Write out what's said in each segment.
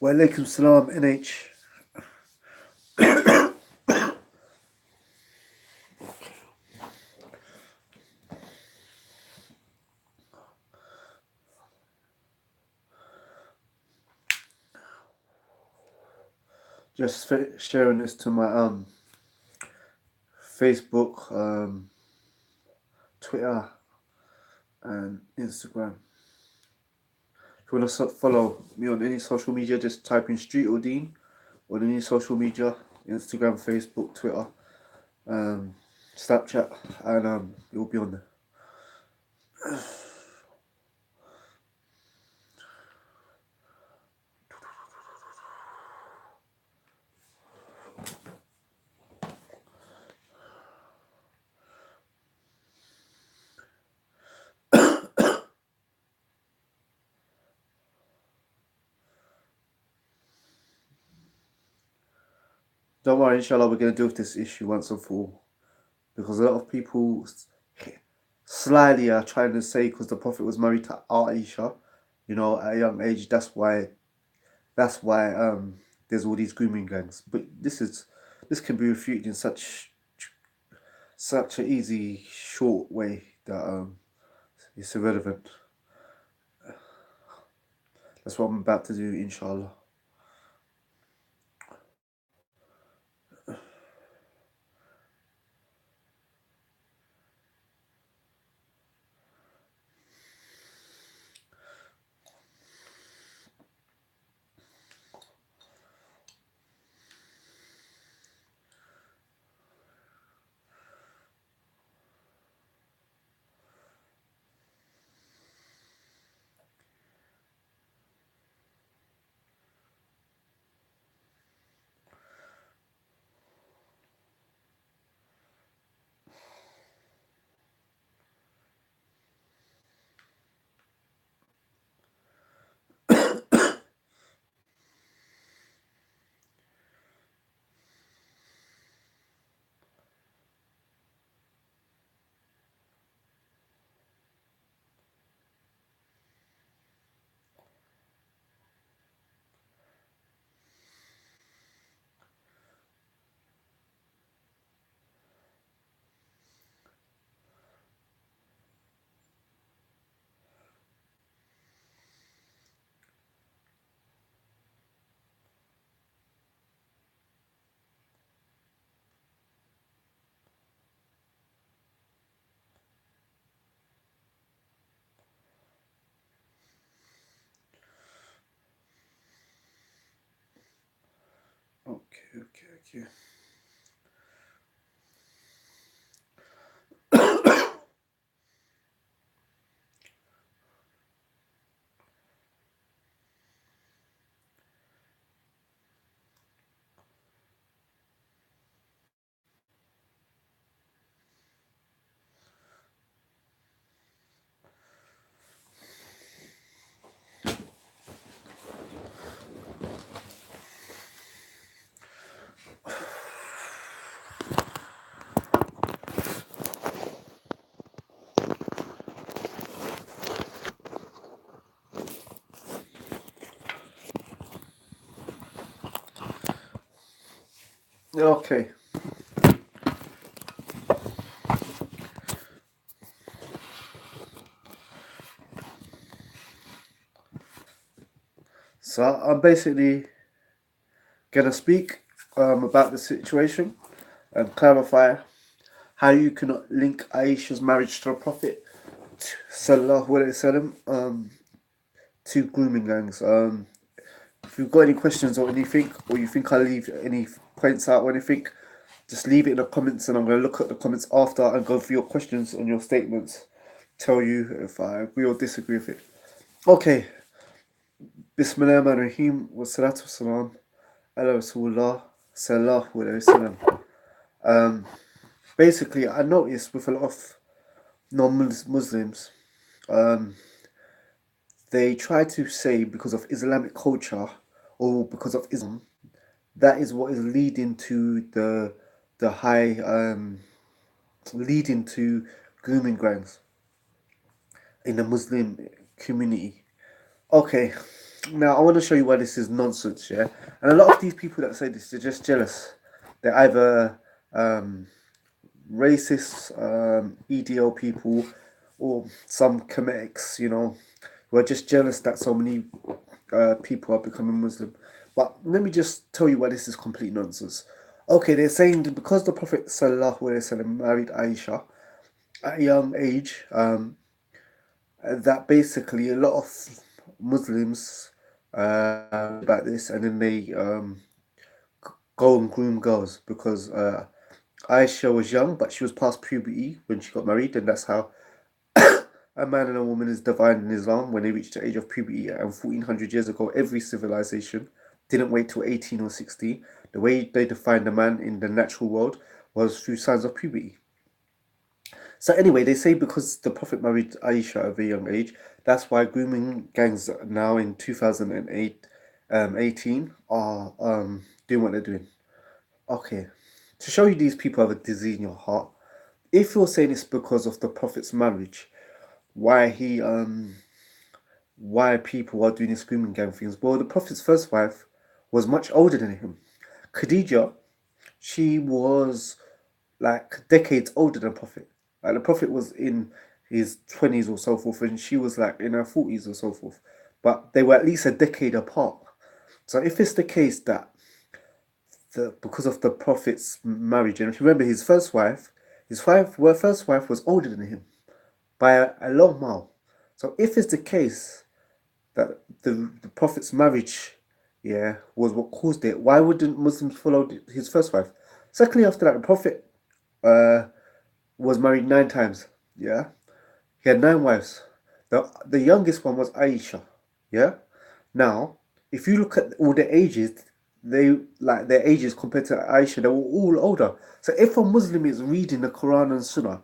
Walaikum salam, NH. Just sharing this to my Facebook, Twitter, and Instagram. If you want to follow me on any social media, just type in Street Odin on any social media: Instagram, Facebook, Twitter, um, Snapchat, and you'll be on there. Don't worry, inshallah, we're going to deal with this issue once and for all. Because a lot of people slyly are trying to say because the Prophet was married to Aisha, at a young age, that's why there's all these grooming gangs. But this can be refuted in such an easy, short way that it's irrelevant. That's what I'm about to do, inshallah. Okay. Okay. So I'm basically gonna speak about the situation and clarify how you cannot link Aisha's marriage to the Prophet sallallahu alaihi wasallam to grooming gangs. If you've got any questions or anything, or you think I leave any points out or anything, just leave it in the comments, and I'm going to look at the comments after and go through your questions and your statements. Tell you if I agree or disagree with it. Okay. Bismillahirrahmanirrahim. Wassalatu wassalam ala Rasulullah sallallahu alaihi wasallam. Basically, I noticed with a lot of non-Muslims, they try to say because of Islamic culture or because of Islam, that is what is leading to the high leading to grooming gangs in the Muslim community. Okay, Now I want to show you why this is nonsense, yeah. And a lot of these people that say this, they're just jealous. They're either um, racist, EDL people, or some cometics, who are just jealous that so many people are becoming Muslim. But let me just tell you why this is complete nonsense. Okay, they're saying that because the Prophet Sallallahu Alaihi Wasallam married Aisha at a young age, that basically a lot of Muslims about this, and then they go and groom girls because Aisha was young, but she was past puberty when she got married, and that's how a man and a woman is divided in Islam when they reach the age of puberty. And 1400 years ago, every civilization didn't wait till 18 or 16. The way they defined a man in the natural world was through signs of puberty. So anyway, they say because the Prophet married Aisha at a very young age, that's why grooming gangs now in 2008, 18 are doing what they're doing. Okay, to show you these people have a disease in your heart, if you're saying it's because of the Prophet's marriage, why he why people are doing these grooming gang things, well, the Prophet's first wife was much older than him. Khadija, she was like decades older than Prophet. Like the Prophet was in his 20s or so forth, and she was like in her 40s or so forth. But they were at least a decade apart. So if it's the case that because of the Prophet's marriage, and if you remember his first wife was older than him by a long mile. So if it's the case that the Prophet's marriage, yeah, was what caused it, why wouldn't Muslims follow his first wife? Secondly, after that, the Prophet uh, was married 9 times. Yeah, he had 9 wives. The youngest one was Aisha. Yeah. Now, if you look at all the ages, they like their ages compared to Aisha, they were all older. So if a Muslim is reading the Quran and Sunnah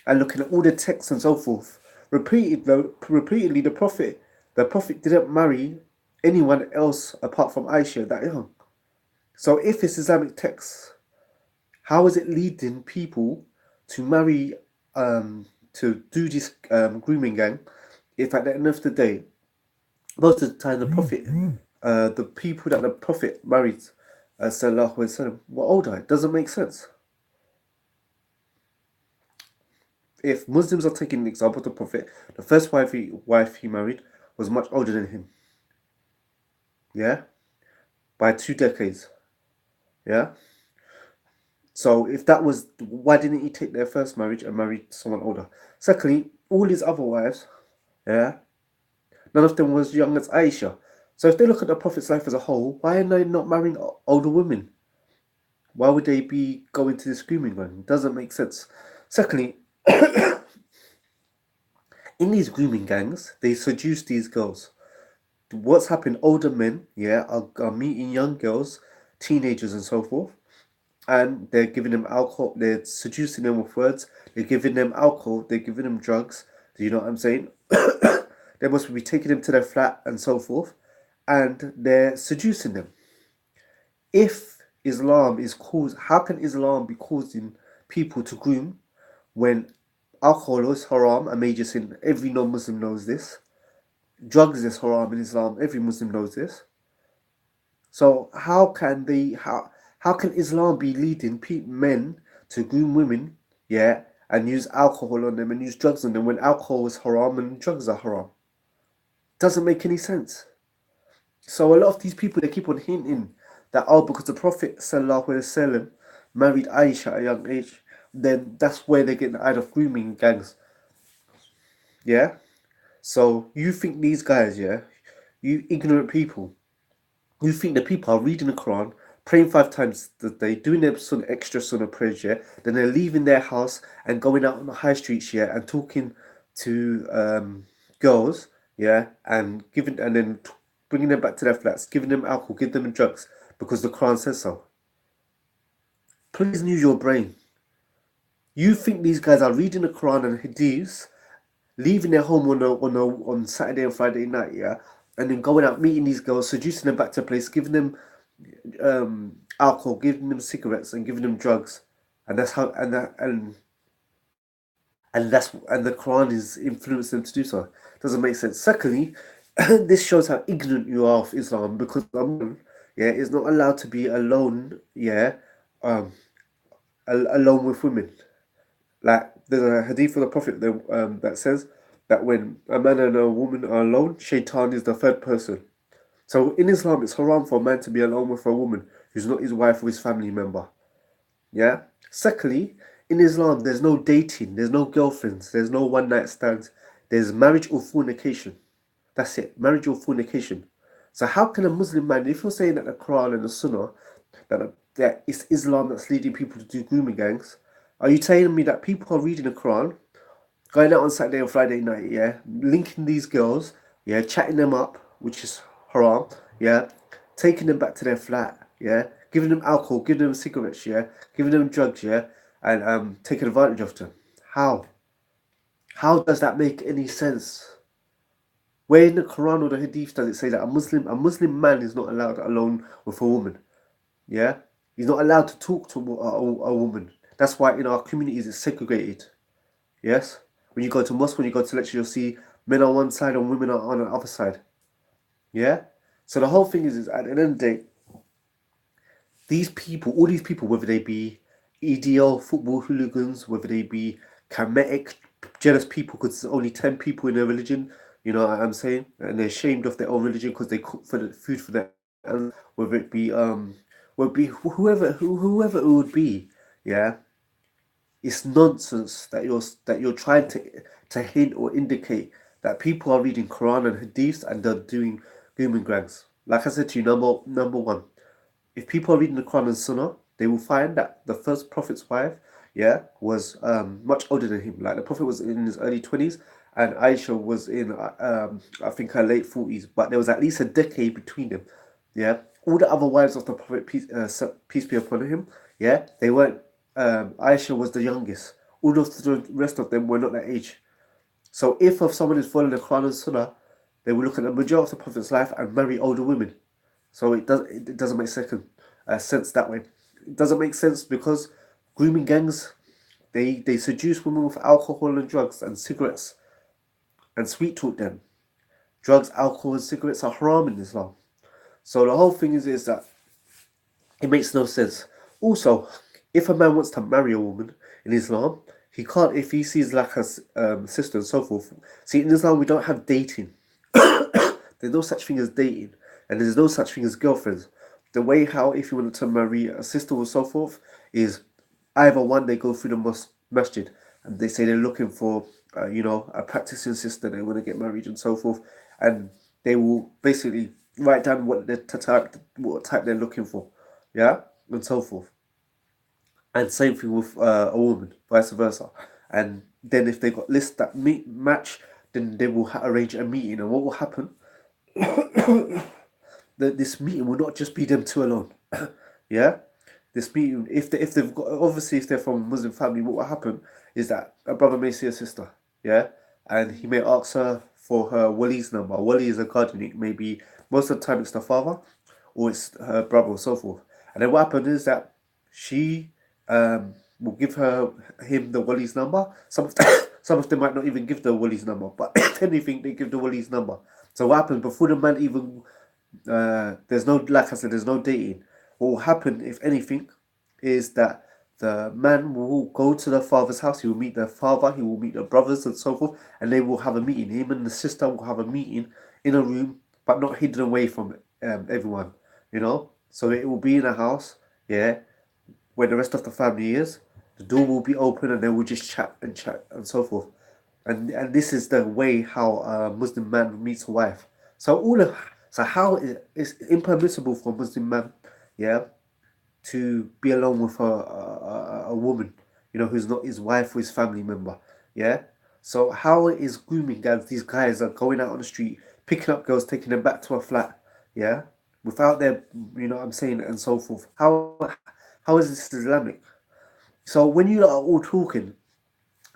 and looking at all the texts and so forth, repeatedly the Prophet didn't marry anyone else apart from Aisha that young. So if it's Islamic texts, how is it leading people to marry, to do this grooming gang? If at the end of the day, most of the time the people that the Prophet married, sallallahu alaihi wasallam, were older. It doesn't make sense. If Muslims are taking the example of the Prophet, the first wife he married was much older than him. Yeah, by 2 decades. Yeah. So if that was, why didn't he take their first marriage and marry someone older? Secondly, all his other wives, yeah, none of them was young as Aisha. So if they look at the Prophet's life as a whole, why are they not marrying older women? Why would they be going to the grooming gang? It doesn't make sense. Secondly, in these grooming gangs, they seduce these girls. What's happened? Older men, yeah, are meeting young girls, teenagers, and so forth, and they're giving them alcohol. They're seducing them with words. They're giving them alcohol. They're giving them drugs. Do you know what I'm saying? They must be taking them to their flat and so forth, and they're seducing them. If Islam is caused, how can Islam be causing people to groom when alcohol is haram, a major sin? Every non-Muslim knows this. Drugs is haram in Islam. Every Muslim knows this. So how can Islam be leading men to groom women, yeah, and use alcohol on them and use drugs on them when alcohol is haram and drugs are haram? Doesn't make any sense. So a lot of these people, they keep on hinting that, oh, because the Prophet sallallahu alaihi wasallam married Aisha at a young age, then that's where they get the idea of grooming gangs. Yeah. So you think these guys, yeah, you ignorant people, you think the people are reading the Quran, praying 5 times a day, doing their extra sunnah prayers, yeah, then they're leaving their house and going out on the high streets, yeah, and talking to girls, yeah, and then bringing them back to their flats, giving them alcohol, giving them drugs because the Quran says so. Please use your brain. You think these guys are reading the Quran and Hadiths, leaving their home on Saturday and Friday night, yeah, and then going out meeting these girls, seducing them back to a place, giving them alcohol, giving them cigarettes, and giving them drugs, and that's how and the Quran is influencing them to do so. Doesn't make sense. Secondly, This shows how ignorant you are of Islam, because a man, yeah, is not allowed to be alone, yeah, um, alone with women. Like there's a hadith of the Prophet that says that when a man and a woman are alone, Shaitan is the third person. So in Islam, it's haram for a man to be alone with a woman who's not his wife or his family member. Yeah. Secondly, in Islam, there's no dating, there's no girlfriends, there's no one night stands. There's marriage or fornication. That's it, marriage or fornication. So how can a Muslim man, if you're saying that the Quran and the Sunnah, that it's Islam that's leading people to do grooming gangs, are you telling me that people are reading the Quran, going out on Saturday or Friday night, yeah, linking these girls, yeah, chatting them up, which is haram, yeah, taking them back to their flat, yeah, giving them alcohol, giving them cigarettes, yeah, giving them drugs, yeah, and taking advantage of them? How? How does that make any sense? Where in the Quran or the Hadith does it say that a Muslim man is not allowed alone with a woman? Yeah, he's not allowed to talk to a woman. That's why in our communities it's segregated. Yes, when you go to mosque, when you go to lecture, you'll see men on one side and women are on the other side. Yeah. So the whole thing is at the end of the day, these people, all these people, whether they be EDL football hooligans, whether they be Kemetic jealous people because there's only 10 people in their religion, you know what I'm saying? And they're ashamed of their own religion because they cook for the food for their, and whether it be whoever it would be, yeah, it's nonsense that you're trying to hint or indicate that people are reading Quran and Hadiths and they're doing grooming gangs. Like I said to you, number one, if people are reading the Quran and Sunnah, they will find that the first prophet's wife, yeah, was much older than him. Like the prophet was in his early 20s, and Aisha was in I think her late 40s. But there was at least a decade between them. Yeah, all the other wives of the prophet, peace be upon him, yeah, they weren't. Aisha was the youngest. All of the rest of them were not that age. So if someone is following the Quran and Sunnah, they will look at the majority of the prophet's life and marry older women. So it doesn't make sense that way. It doesn't make sense because grooming gangs, they seduce women with alcohol and drugs and cigarettes and sweet talk them. Drugs, alcohol, and cigarettes are haram in Islam. So the whole thing is that it makes no sense. Also, if a man wants to marry a woman in Islam, he can't if he sees like her sister and so forth. See, in Islam we don't have dating. There's no such thing as dating, and there's no such thing as girlfriends. The way how if you wanted to marry a sister or so forth is either one, they go through the masjid and they say they're looking for a practicing sister, they want to get married and so forth, and they will basically write down what type they're looking for, yeah, and so forth. And same thing with a woman, vice versa. And then if they got lists that match, then they will arrange a meeting, and what will happen? That this meeting will not just be them two alone. Yeah, this meeting, if they've got, obviously if they're from a Muslim family, what will happen is that a brother may see a sister, yeah, and he may ask her for her wali's number. Wali is a guardian. It may be, most of the time it's the father or it's her brother or so forth. And then what happens is that she will give him the wali's number. Some of them might not even give the wali's number, but if anything, they give the wali's number. So what happens before the man even there's no, like I said, there's no dating. What will happen, if anything, is that the man will go to the father's house. He will meet the father. He will meet the brothers and so forth, and they will have a meeting. Him and the sister will have a meeting in a room, but not hidden away from everyone. You know, so it will be in a house, yeah, where the rest of the family is. The door will be open, and they will just chat and so forth. And this is the way how a Muslim man meets a wife. So how it's impermissible for a Muslim man, yeah, to be alone with a woman, who's not his wife or his family member, yeah. So how is grooming gangs? These guys are going out on the street, picking up girls, taking them back to a flat, yeah, without their, what I'm saying, and so forth. How is this Islamic? So when you are all talking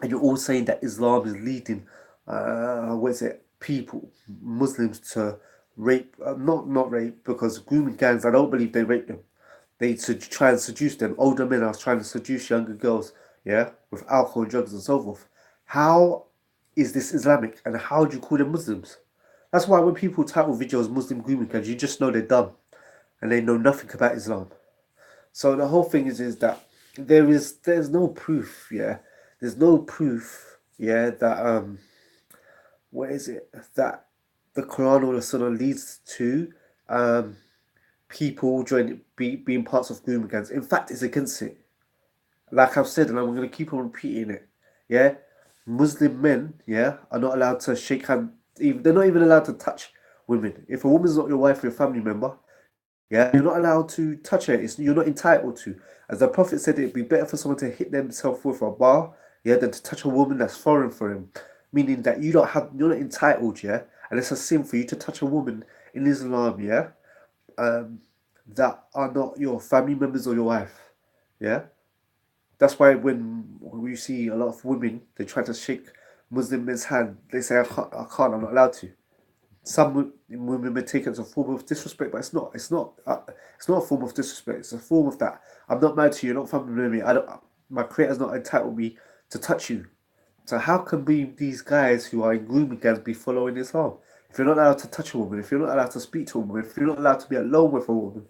and you're all saying that Islam is leading, what is it, people, Muslims to rape, not rape, because grooming gangs, I don't believe they rape them. They try and seduce them. Older men are trying to seduce younger girls, yeah, with alcohol, drugs, and so forth. How is this Islamic, and how do you call them Muslims? That's why when people title videos Muslim grooming gangs, you just know they're dumb and they know nothing about Islam. So the whole thing is that there's no proof, yeah. There's no proof, yeah, that what is it? That the Quran or the Sunnah leads to um people being parts of grooming gangs. In fact, it's against it. Like I've said, and I'm going to keep on repeating it. Yeah, Muslim men, yeah, are not allowed to shake hand. Even they're not even allowed to touch women. If a woman's not your wife or your family member, yeah, you're not allowed to touch her. You're not entitled to. As the Prophet said, it'd be better for someone to hit themselves with a bar, yeah, than to touch a woman that's foreign for him. Meaning that you're not entitled, yeah, and it's a sin for you to touch a woman in Islam, yeah, um, that are not your family members or your wife, yeah. That's why when we see a lot of women, they try to shake Muslim men's hand. They say, I'm not allowed to." Some women may take it as a form of disrespect, but it's not. It's not a form of disrespect. It's a form of that. I'm not mad to you. You're not family with me. I don't. My creator's not entitled me to touch you. So how can these guys who are in grooming gangs be following Islam? If you're not allowed to touch a woman, if you're not allowed to speak to a woman, if you're not allowed to be alone with a woman,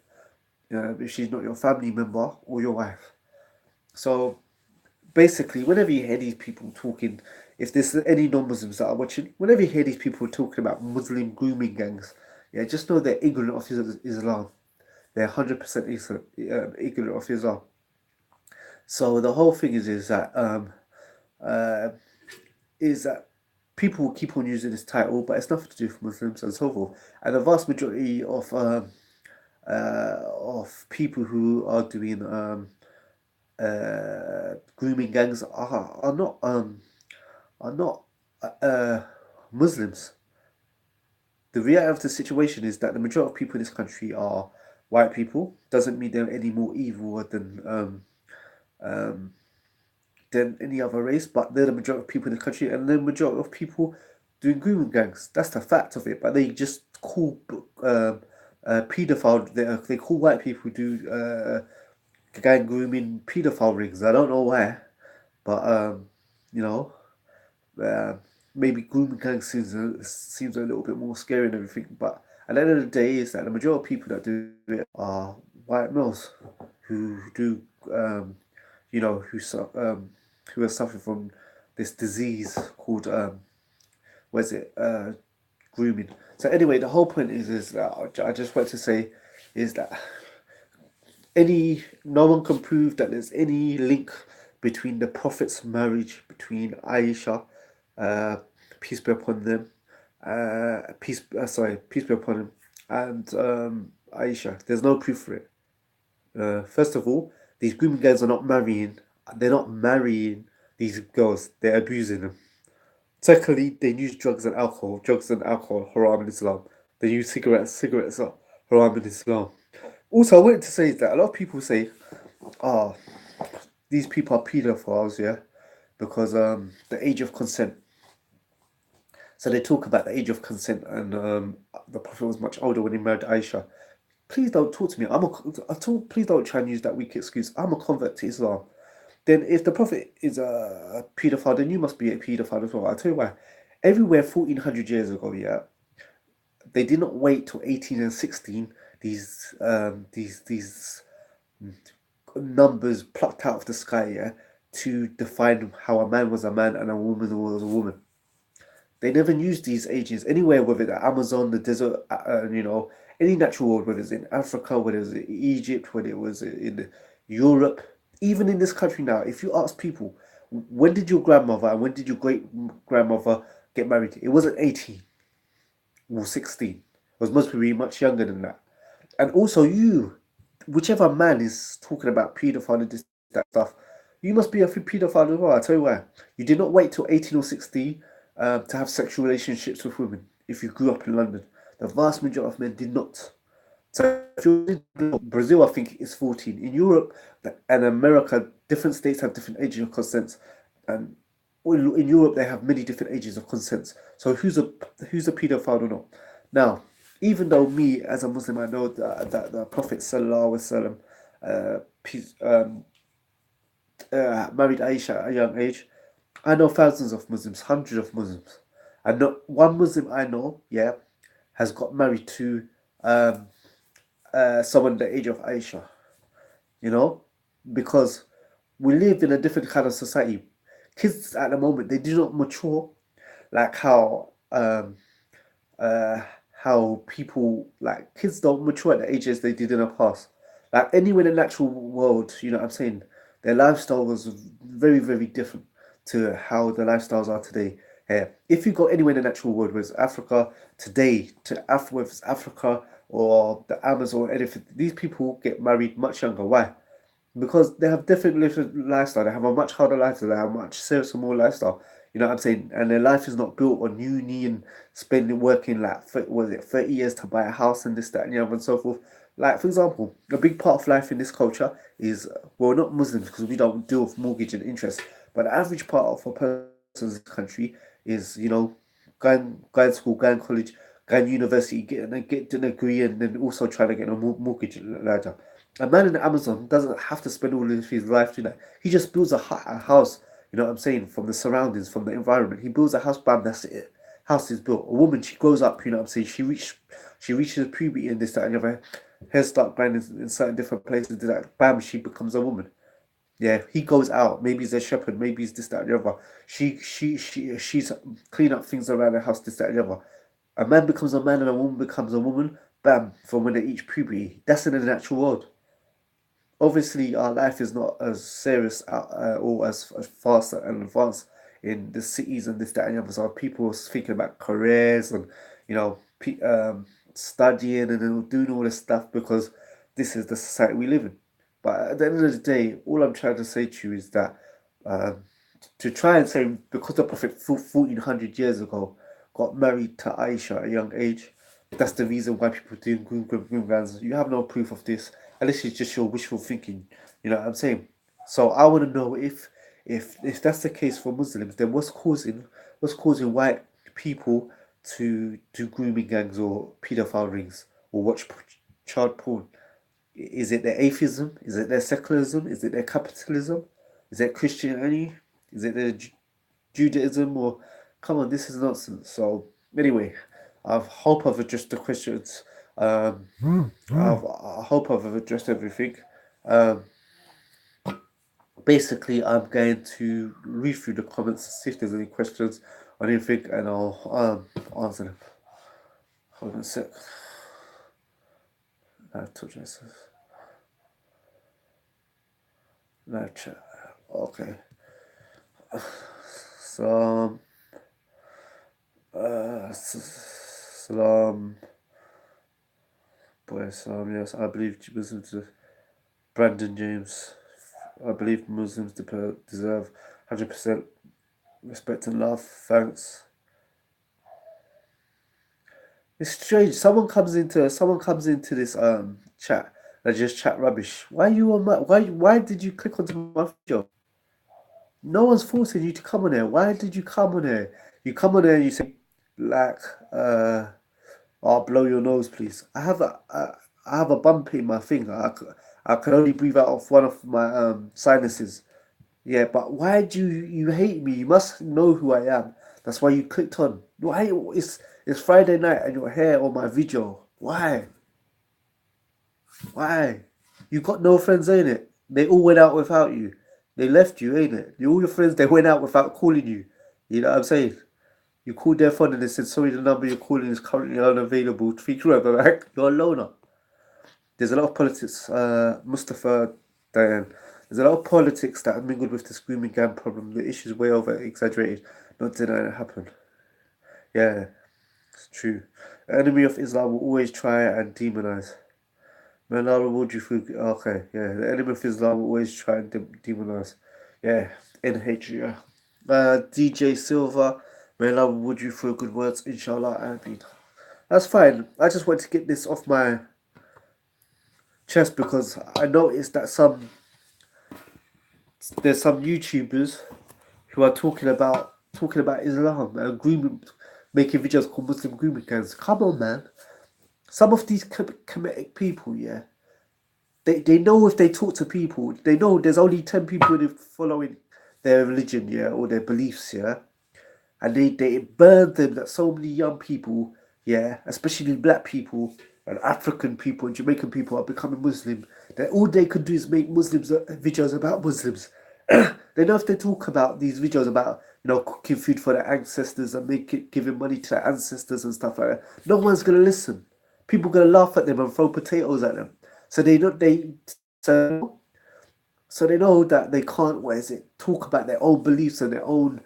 if she's not your family member or your wife. So basically, whenever you hear these people talking, if there's any non-Muslims that are watching, whenever you hear these people talking about Muslim grooming gangs, yeah, just know they're ignorant of Islam. They're 100% ignorant of Islam. So the whole thing uh, is that people will keep on using this title, but it's nothing to do with Muslims and so forth. And the vast majority of people who are doing grooming gangs are not uh, Muslims. The reality of the situation is that the majority of people in this country are white people. Doesn't mean they're any more evil um, than any other race, but they're the majority of people in the country, and the majority of people doing grooming gangs. That's the fact of it. But they just call paedophile. They call white people who do gang grooming paedophile rings. I don't know why, but you know. Uh, Maybe grooming gang seems a little bit more scary and everything, but at the end of the day, is that the majority of people that do it are white males who do, you know, who are suffering from this disease called what is it, grooming. So anyway, the whole point is that I just want to say is that no one can prove that there's any link between the Prophet's marriage between Aisha, uh, peace be upon them, peace be upon him, and Aisha. There's no proof for it. First of all, these grooming girls are not marrying. They're not marrying these girls. They're abusing them. Secondly, they use drugs and alcohol. Drugs and alcohol haram in Islam. They use cigarettes. Cigarettes are haram in Islam. Also, I wanted to say that a lot of people say, "Oh, these people are pedophiles," yeah, because the age of consent. So they talk about the age of consent, and the Prophet was much older when he married Aisha. Please don't talk to me. Please don't try and use that weak excuse. I'm a convert to Islam. Then, if the Prophet is a paedophile, then you must be a paedophile as well. I'll tell you why. Everywhere 1400 years ago, yeah, they did not wait till 18 and 16. These numbers plucked out of the sky, yeah, to define how a man was a man and a woman was a woman. They never used these ages anywhere, whether the Amazon, the desert, any natural world, whether it's in Africa, whether it was in Egypt, whether it was in Europe, even in this country now. If you ask people, when did your grandmother and when did your great grandmother get married? It wasn't 18 or 16. It was most probably much younger than that. And also, whichever man is talking about paedophile and this, that stuff, you must be a paedophile as well. I'll tell you why. You did not wait till 18 or 16 to have sexual relationships with women if you grew up in London. The vast majority of men did not. So if you're in Brazil, I think is 14. In Europe and America, different states have different ages of consent. And in Europe, they have many different ages of consent. So who's a paedophile or not? Now, even though me as a Muslim, I know that the Prophet Sallallahu Alaihi Wasallam peace, married Aisha at a young age, I know thousands of Muslims, hundreds of Muslims. And not one Muslim I know, yeah, has got married to someone the age of Aisha, you know, because we live in a different kind of society. Kids at the moment, they do not mature like uh, how people, like, kids don't mature at the ages they did in the past. Like anywhere in the natural world, you know what I'm saying? Their lifestyle was very, very different to how the lifestyles are today. Here, if you go anywhere in the natural world, whether it's Africa today, whether it's Africa or the Amazon or anything, these people get married much younger. Why? Because they have different lifestyle. They have a much harder lifestyle. They have a much serious and more lifestyle. You know what I'm saying? And their life is not built on uni and spending working like was it 30 years to buy a house and this, that, and the other and so forth. Like for example, a big part of life in this culture is, well, not Muslims because we don't deal with mortgage and interest, but the average part of a person's country is, you know, going to school, going to college, going to university, getting a degree, and then also trying to get a mortgage ladder. A man in the Amazon doesn't have to spend all of his life doing that. He just builds a house, you know what I'm saying, from the surroundings, from the environment. He builds a house, bam, that's it. House is built. A woman, she grows up, you know what I'm saying, she reaches puberty and this, that, and the other. Hair start growing in certain different places, that, bam, she becomes a woman. Yeah, he goes out. Maybe he's a shepherd. Maybe he's this, that, and the other. She's clean up things around the house, this, that, and the other. A man becomes a man and a woman becomes a woman. Bam! From when they reach puberty. That's in the natural world. Obviously, our life is not as serious or as fast and advanced in the cities and this, that, and the other. So people are thinking about careers and, you know, studying and then doing all this stuff because this is the society we live in. But at the end of the day, all I'm trying to say to you is that um, to try and say because the Prophet 1400 years ago got married to Aisha at a young age, that's the reason why people do groom gowns. You have no proof of this, and this is just your wishful thinking. You know what I'm saying? So I want to know if that's the case for Muslims, then what's causing white people to do grooming gangs or paedophile rings or watch child porn? Is it their atheism? Is it their secularism? Is it their capitalism? Is it Christianity? Is it their Judaism? Or come on, this is nonsense. So anyway, I hope I've addressed the questions. I hope I've addressed everything. Um, Basically, I'm going to read through the comments, see if there's any questions or anything, and I'll answer them. Hold on a sec. Touch this. Live chat. Okay. Salam. Salam. Boy, salam. Yes, I believe Muslims. Brandon James. I believe Muslims deserve 100% respect and love. Thanks. It's strange. Someone comes into this chat and just chat rubbish. Why you on my? Why did you click onto my video? No one's forcing you to come on there. Why did you come on there? You come on there and you say, like, I'll blow your nose, please. I have a bump in my finger. I can only breathe out of one of my sinuses. Yeah, but why do you hate me? You must know who I am. That's why you clicked on. Why? It's Friday night and you're here on my video. Why? Why? You got no friends, ain't it? They all went out without you. They left you, ain't it? All your friends, they went out without calling you. You know what I'm saying? You called their phone and they said, sorry, the number you're calling is currently unavailable. Tweet whoever, right? You're a loner. There's a lot of politics, Mustafa Diane. There's a lot of politics that are mingled with this grooming gang problem. The issue's way over exaggerated. Not denying it happened. Yeah, it's true. The enemy of Islam will always try and demonize. May Allah reward you for. Okay, yeah. The enemy of Islam will always try and demonize. Yeah, NH, yeah. DJ Silva, may Allah reward you for good words, inshallah. I mean, that's fine. I just want to get this off my chest because I noticed that there's some YouTubers who are talking about Islam and grooming, making videos called Muslim grooming gangs. Come on, man. Some of these comedic people, yeah, they know if they talk to people, they know there's only 10 people following their religion, yeah, or their beliefs, yeah, and they burn them that so many young people, yeah, especially black people and African people and Jamaican people are becoming Muslim, that all they could do is make Muslims videos about Muslims. They know if they talk about these videos about cooking food for their ancestors and giving money to their ancestors and stuff like that, no one's gonna listen. People gonna laugh at them and throw potatoes at them. So they don't they so they know that they can't, what is it, talk about their own beliefs and their own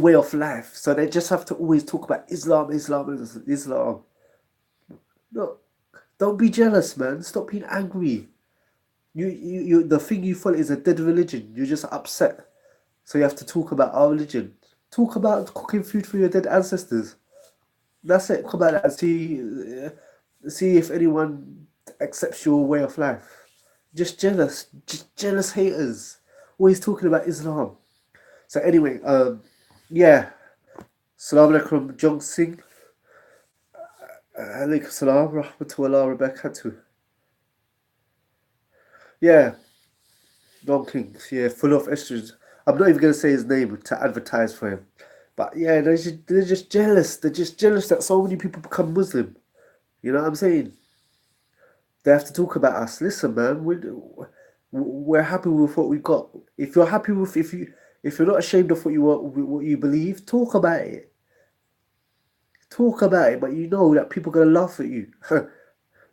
way of life. So they just have to always talk about Islam, Islam, Islam. No, don't be jealous, man. Stop being angry. The thing you follow is a dead religion. You're just upset. So you have to talk about our religion. Talk about cooking food for your dead ancestors. That's it. Talk about that and see if anyone accepts your way of life. Just jealous haters. Always talking about Islam. So anyway, yeah. Salam alaikum, Jong Singh. Alaikum salam, rahmatullah, Rebecca. Yeah, Don King, yeah, full of estrogen. I'm not even going to say his name to advertise for him. But yeah, they're just jealous. They're just jealous that so many people become Muslim. You know what I'm saying? They have to talk about us. Listen, man, we're happy with what we got. If you're happy with if you're not ashamed of what you believe, talk about it. Talk about it. But you know that people are gonna laugh at you.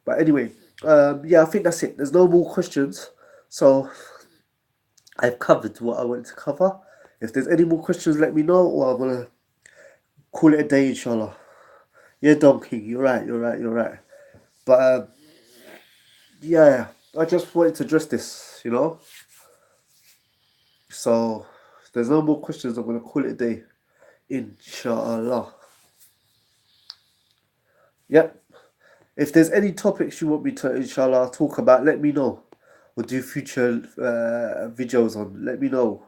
But anyway, yeah, I think that's it. There's no more questions, so I've covered what I wanted to cover. If there's any more questions, let me know, or I'm gonna call it a day, inshallah. Yeah, Donkey, you're right, you're right, you're right. But yeah, I just wanted to address this. So if there's no more questions, I'm gonna call it a day, inshallah. Yep. If there's any topics you want me to, inshallah, talk about, let me know. Or do future videos on. Let me know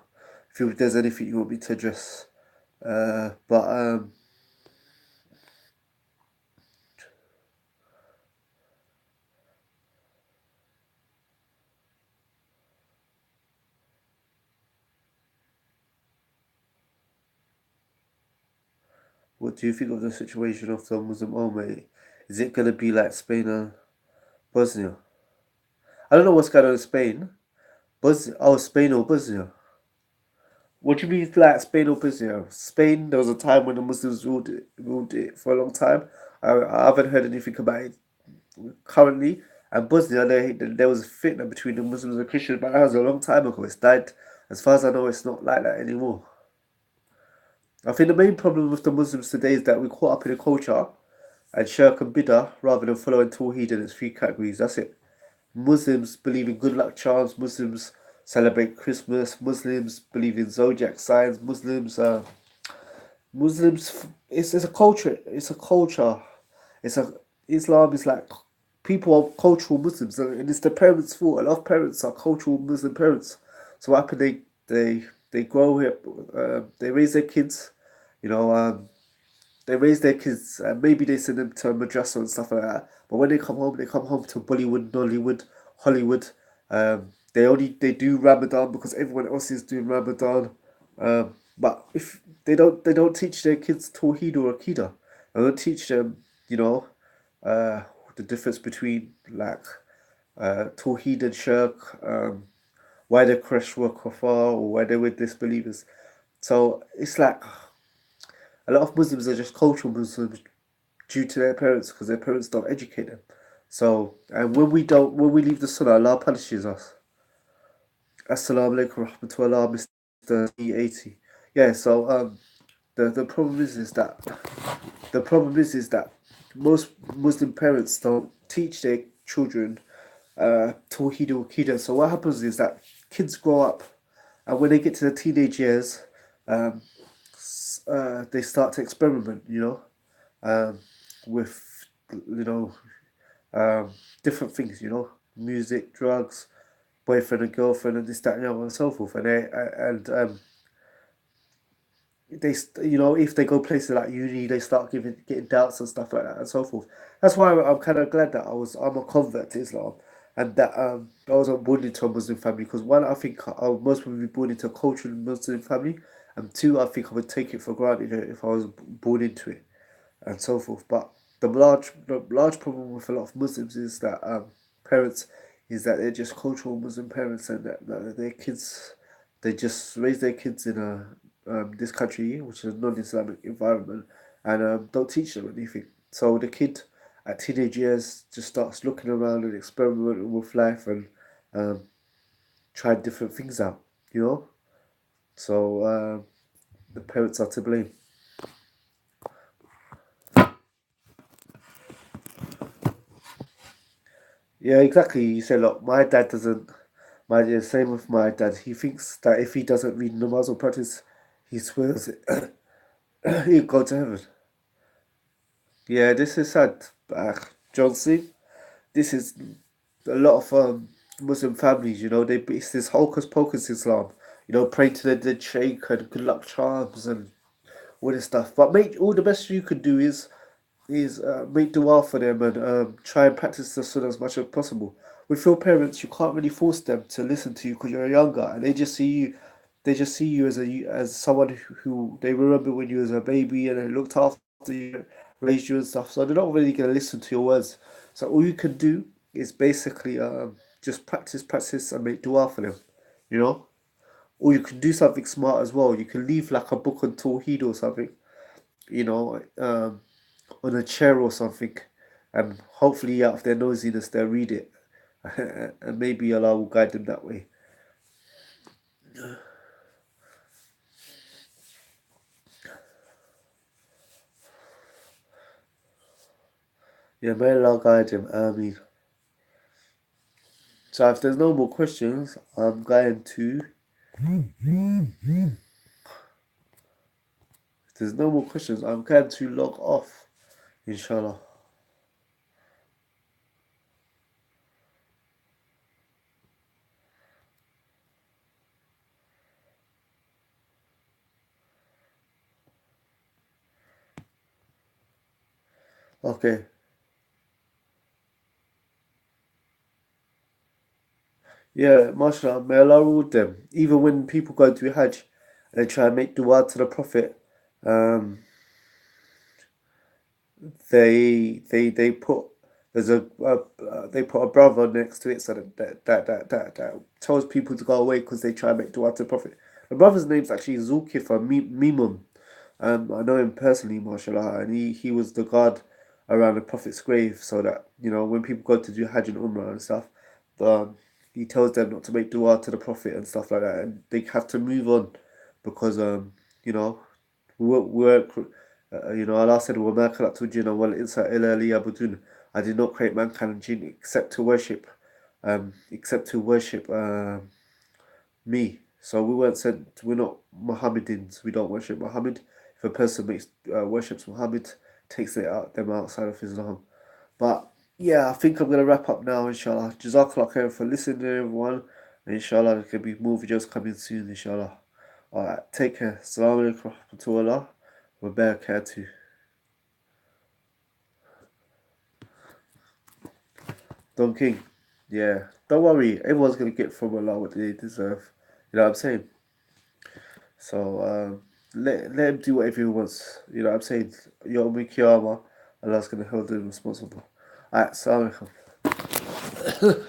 if there's anything you want me to address. But what do you think of the situation of the Muslim Ummah? Is it gonna be like Spain and Bosnia? I don't know what's going on in Spain. Spain or Bosnia. What do you mean like Spain or Bosnia? Spain, there was a time when the Muslims ruled it for a long time. I haven't heard anything about it currently. And Bosnia, there was a fitna between the Muslims and Christians, but that was a long time ago. It's died. As far as I know, it's not like that anymore. I think the main problem with the Muslims today is that we're caught up in a culture and shirk and bid'ah rather than following Tawheed in its three categories. That's it. Muslims believe in good luck charms. Muslims celebrate Christmas. Muslims believe in zodiac signs. Muslims. It's a culture. It's a culture. It's a Islam is like people are cultural Muslims, and it's the parents' fault. A lot of parents are cultural Muslim parents. So what happen? They grow here. They raise their kids. You know. They raise their kids and maybe they send them to a madrasa and stuff like that. But when they come home to Bollywood, Nollywood, Hollywood. They do Ramadan because everyone else is doing Ramadan. But if they don't teach their kids Tawheed or Akida. They don't teach them, you know, uh, the difference between like Tawheed and Shirk, why they crush were kafar or why they were disbelievers. So it's like a lot of Muslims are just cultural Muslims due to their parents because their parents don't educate them. So, and when we leave the Sunnah, Allah punishes us. Assalamu alaikum rahmatullah, Mr. E80. Yeah, so the problem is that most Muslim parents don't teach their children Tawheed or Akida. So what happens is that kids grow up, and when they get to the teenage years, um, they start to experiment, with you know different things, music, drugs, boyfriend and girlfriend, and this, that, and the other, and so forth. If they go places like uni, they start getting doubts and stuff like that, and so forth. That's why I'm kind of glad that I'm a convert to Islam, and that I wasn't born into a Muslim family. Because one, I think most people be born into a cultural Muslim family, And two, I think I would take it for granted if I was born into it and so forth. But the large problem with a lot of Muslims is that parents is that they're just cultural Muslim parents, and that their kids, they just raise their kids in a this country, which is a non-Islamic environment, and don't teach them anything. So the kid at teenage years just starts looking around and experimenting with life and um, trying different things out, you know. So the parents are to blame. Yeah, exactly. You said, look, my dad doesn't. My yeah, same with my dad. He thinks that if he doesn't read namaz or practice, he swears he'll go to heaven. Yeah, this is sad. John C. This is a lot of Muslim families. It's this hocus pocus Islam. Pray to the dead sheikh and good luck charms and all this stuff. But mate, all the best you could do is make dua for them and try and practice the sunnah as much as possible. With your parents, you can't really force them to listen to you because you're younger, and they just see you as someone who they remember when you was a baby and they looked after you, raised you and stuff. So they're not really gonna listen to your words. So all you can do is basically just practice, and make dua for them. You know, or you can do something smart as well. You can leave like a book on Tawheed or something. You know, on a chair or something, and hopefully out of their nosiness they'll read it, and maybe Allah will guide them that way. Yeah, may Allah guide him. Ameen. So if there's no more questions, I'm going to. If there's no more questions, I'm going to log off. Inshallah. Okay. Yeah, mashallah, may Allah reward them. Even when people go to Hajj and they try and make dua to the Prophet, um, they put there's they put a brother next to it so that tells people to go away because they try and make dua to the Prophet. The brother's name's actually Zulkifar Mimum. I know him personally, mashallah, and he was the guard around the Prophet's grave, so that when people go to do Hajj and Umrah and stuff, um, he tells them not to make dua to the Prophet and stuff like that, and they have to move on because you know Allah said, وَمَا خَلَقْتُ الْجِنَّ وَالْإِنسَ إِلَّا لِيَعْبُدُونِ. I did not create mankind and jinn except to worship me. So we weren't sent. We're not Mohammedans. We don't worship Muhammad. If a person worships Muhammad, takes them outside of Islam. But yeah, I think I'm gonna wrap up now. Inshallah. Jazakallah khair for listening, everyone. And inshallah, there could be more videos coming soon. Inshallah. Alright, take care. Assalamu alaikum wa rahmatullah wa barakatuh. Don King. Yeah. Don't worry. Everyone's gonna get from Allah what they deserve. You know what I'm saying? So let him do whatever he wants. You know what I'm saying? Yom Kiyama, Allah's gonna hold him responsible. Alright, assalamu alaikum.